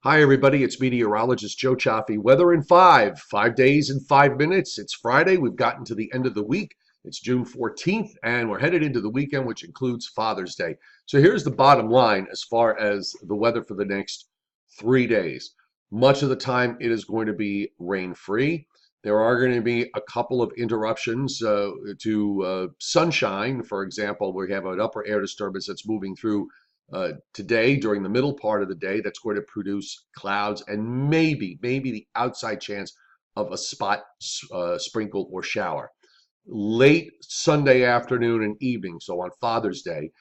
Hi, everybody. It's meteorologist Joe Cioffi. Weather in 5 days in 5 minutes. It's Friday. We've gotten to the end of the week. It's June 14th, and we're headed into the weekend, which includes Father's Day. So here's the bottom line as far as the weather for the next 3 days. Much of the time, it is going to be rain-free. There are going to be a couple of interruptions to sunshine. For example, we have an upper air disturbance that's moving through today during the middle part of the day that's going to produce clouds and maybe the outside chance of a spot sprinkle or shower. Late Sunday afternoon and evening, so on Father's Day,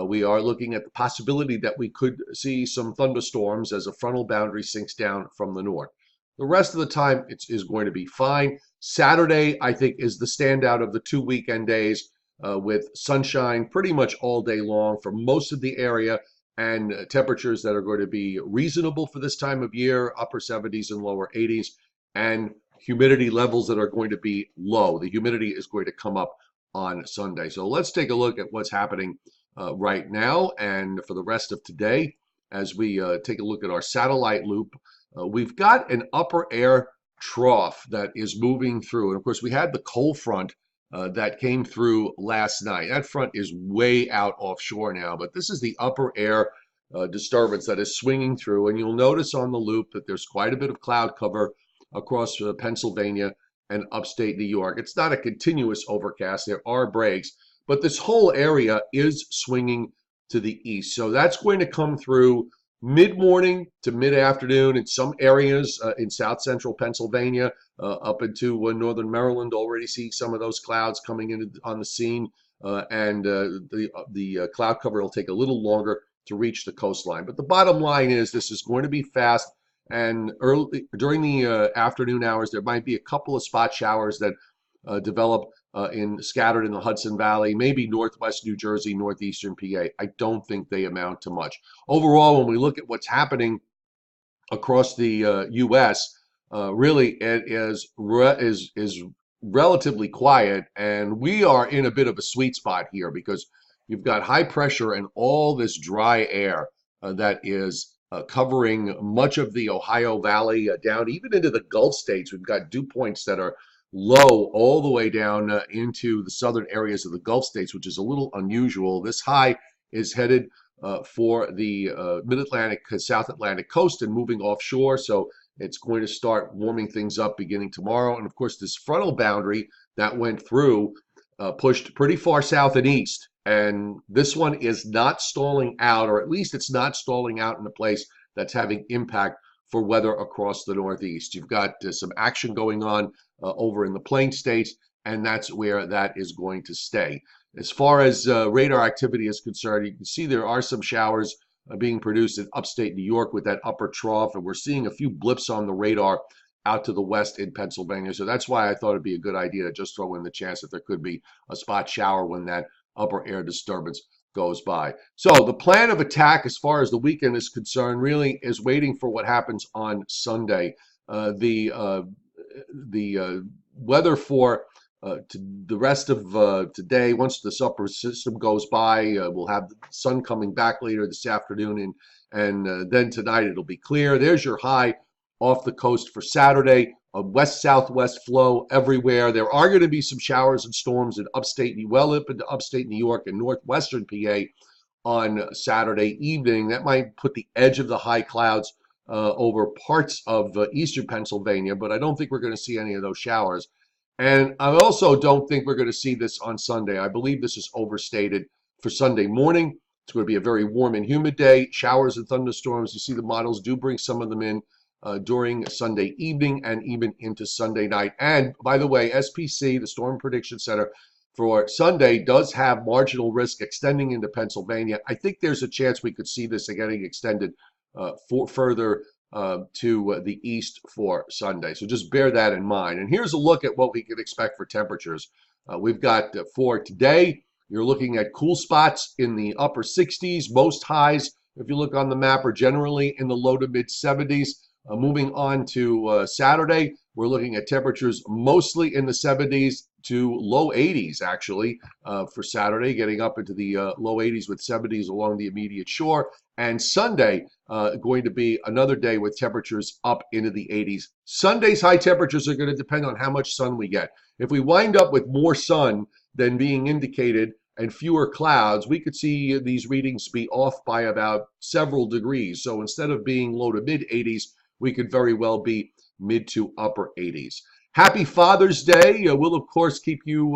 we are looking at the possibility that we could see some thunderstorms as a frontal boundary sinks down from the north. The rest of the time, it is going to be fine. Saturday, I think, is the standout of the 2 weekend days with sunshine pretty much all day long for most of the area and temperatures that are going to be reasonable for this time of year, upper 70s and lower 80s, and humidity levels that are going to be low. The humidity is going to come up on Sunday. So let's take a look at what's happening right now and for the rest of today as we take a look at our satellite loop. We've got an upper air trough that is moving through. And of course, we had the cold front that came through last night. That front is way out offshore now, but this is the upper air disturbance that is swinging through. And you'll notice on the loop that there's quite a bit of cloud cover across Pennsylvania and upstate New York. It's not a continuous overcast. There are breaks, but this whole area is swinging to the east. So that's going to come through mid-morning to mid-afternoon in some areas in south central Pennsylvania, up into northern Maryland. Already see some of those clouds coming in on the scene, and the cloud cover will take a little longer to reach the coastline. But the bottom line is this is going to be fast, and early during the afternoon hours there might be a couple of spot showers that develop scattered in the Hudson Valley, maybe northwest New Jersey, northeastern PA. I don't think they amount to much. Overall, when we look at what's happening across the U.S., really it is relatively quiet, and we are in a bit of a sweet spot here because you've got high pressure and all this dry air that is covering much of the Ohio Valley down even into the Gulf states. We've got dew points that are low all the way down into the southern areas of the Gulf states, which is a little unusual. This high is headed for the mid-Atlantic, South Atlantic coast and moving offshore. So it's going to start warming things up beginning tomorrow. And of course, this frontal boundary that went through pushed pretty far south and east. And this one is not stalling out, or at least it's not stalling out in a place that's having impact for weather across the Northeast. You've got some action going on over in the Plain States, and that's where that is going to stay. As far as radar activity is concerned, you can see there are some showers being produced in upstate New York with that upper trough, and we're seeing a few blips on the radar out to the west in Pennsylvania. So that's why I thought it'd be a good idea to just throw in the chance that there could be a spot shower when that upper air disturbance goes by. So the plan of attack as far as the weekend is concerned really is waiting for what happens on Sunday. The weather for the rest of today, once this upper system goes by, we'll have the sun coming back later this afternoon, and then tonight it'll be clear. There's your high off the coast for Saturday. A west-southwest flow everywhere. There are going to be some showers and storms in well up into upstate New York and northwestern PA on Saturday evening. That might put the edge of the high clouds over parts of eastern Pennsylvania, but I don't think we're going to see any of those showers. And I also don't think we're going to see this on Sunday. I believe this is overstated for Sunday morning. It's going to be a very warm and humid day. Showers and thunderstorms. You see the models do bring some of them in during Sunday evening and even into Sunday night. And by the way, SPC, the Storm Prediction Center, for Sunday does have marginal risk extending into Pennsylvania. I think there's a chance we could see this getting extended further to the east for Sunday. So just bear that in mind. And here's a look at what we can expect for temperatures. We've got for today, you're looking at cool spots in the upper 60s. Most highs, if you look on the map, are generally in the low to mid 70s. Moving on to Saturday, we're looking at temperatures mostly in the 70s to low 80s, actually, for Saturday, getting up into the low 80s with 70s along the immediate shore. And Sunday, going to be another day with temperatures up into the 80s. Sunday's high temperatures are going to depend on how much sun we get. If we wind up with more sun than being indicated and fewer clouds, we could see these readings be off by about several degrees. So instead of being low to mid 80s, we could very well be mid to upper 80s. Happy Father's Day. We'll, of course, keep you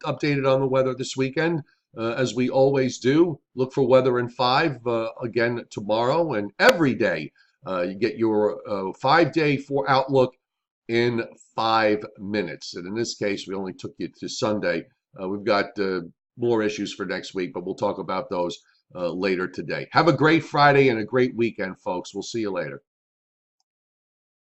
updated on the weather this weekend, as we always do. Look for Weather in 5 again tomorrow and every day. You get your 5-day outlook in 5 minutes. And in this case, we only took you to Sunday. We've got more issues for next week, but we'll talk about those later today. Have a great Friday and a great weekend, folks. We'll see you later.